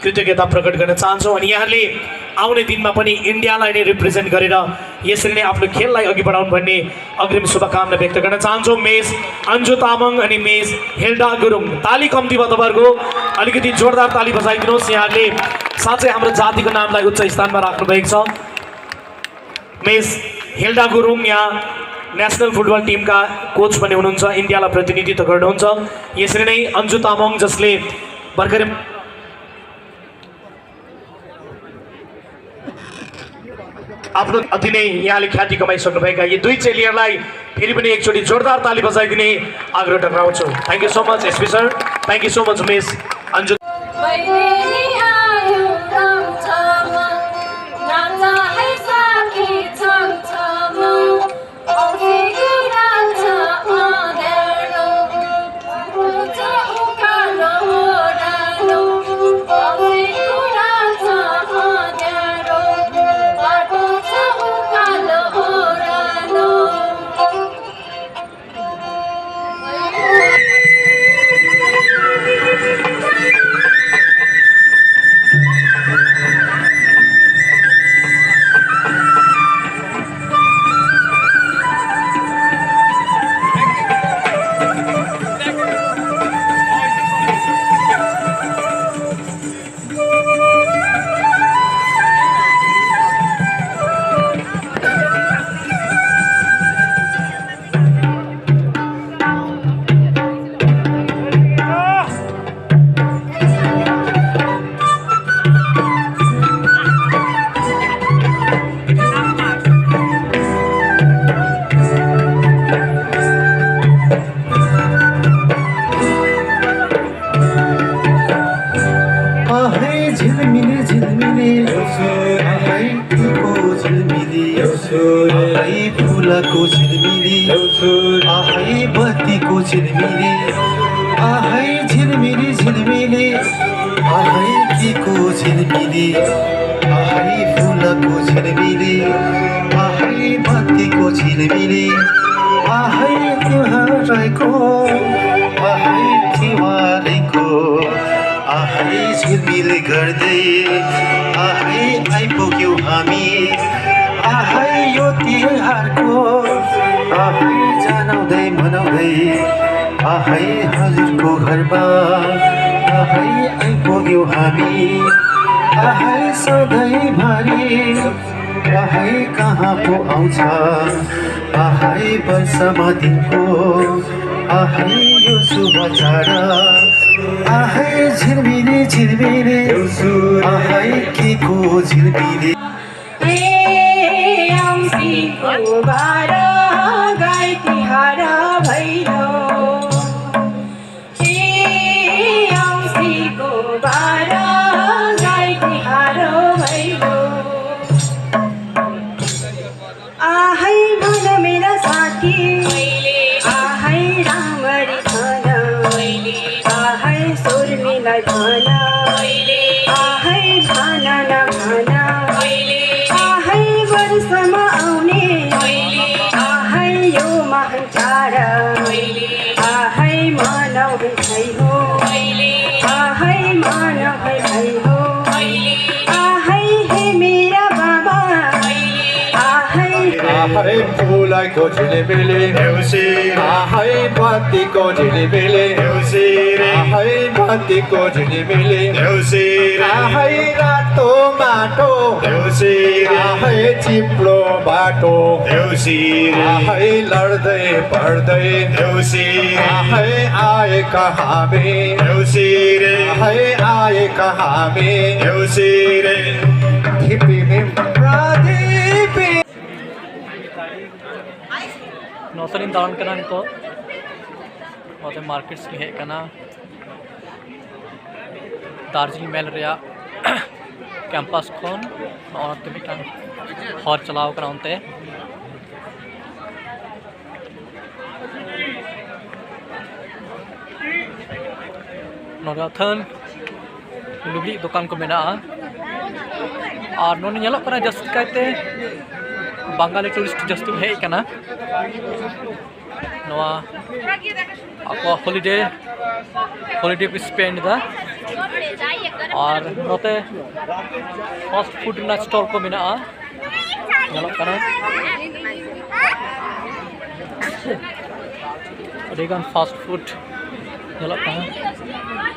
कृतज्ञता प्रकट गर्न चाहन्छौँ अनि यहाँले आउने दिनमा पनि इन्डियालाई नै रिप्रेजेन्ट गरेर यसरी नै आफ्नो खेललाई अघि बढाउनु भन्ने अग्रिम शुभकामना व्यक्त गर्न चाहन्छौँ। मेस अन्जु तामाङ अनि मेस हेल्डा गुरुङ, ताली कम्ती भयो तपाईँहरूको, अलिकति जोरदार ताली बजाइदिनुहोस्। यहाँले साँच्चै हाम्रो जातिको नामलाई उच्च स्थानमा राख्नु भएको छ। मेस हेल्डा गुरुङ यहाँ नेसनल फुटबल टिमका कोच पनि हुनुहुन्छ, इन्डियालाई प्रतिनिधित्व गर्नुहुन्छ। यसरी नै अन्जु तामाङ जसले भर्खरै आफ्नो अति नै यहाँले ख्याति कमाइसक्नुभएका यी दुई चेलीहरूलाई फेरि पनि एकचोटि जोरदार ताली बजाइदिने आग्रह टक्राउँछु। Thank you so much SP sir, thank you so much miss Anju. फुलको झिलमिली आहै बत्तीको झिलमिली आहै झिलमिली झिलमिली आहै केको झिलमिली आहै फुलको झिलमिली आहै बत्तीको झिलमिली आहै तिहारको आहै तिहारको आहै झिलमिली गर्दै आहै आइपुग्यौँ हामी आहै यो तिहारको आहै जनाउँदै मनाउँदै आहै हजुरको घरमा आहै आइपुग्यौँ हामी आहै सधैँभरि आहै कहाँ पो आउँछ आहै वर्षमा दिनको आहै यो शुभ चाड आहै झिलमिली झिलमिली आहै केको झिलमिली बारा गाई तिहार भैलो हे औँसीको बारा गाई तिहार भैलो आहै भन मेरा साथी आहै राम्ररी भन आहै सुर्मीलाई भन आहै भन न भन आहै वर्षमा आउने को झिलिमिली आहै बत्तीको झिलिमिली आहै बत्तीको झिलिमिली आहै रातो माटो आहै चिप्लो बाटो आहै लड्दै पढ्दै आहै आएका हामी आहै आएका हामी धिपिनिम प्रादीपि नौसलिन दान कना नितो ओते मार्केट्स की है कना दार्जिलिंग मेल रिया कैंपस खन ओते मिटान हर चलाव कना ओते नोरा थन लुगड़ी दुकान को मेना और नोन नेलो कना जस्ट कायते बांगाली टूरिस्ट जस्ट हे कना नोआ आपको हॉलिडे को स्पेंड दा और नोते फास्ट फूड ना स्टॉल को मेना नेलो कना अडेगान फास्ट फूड नेलो कना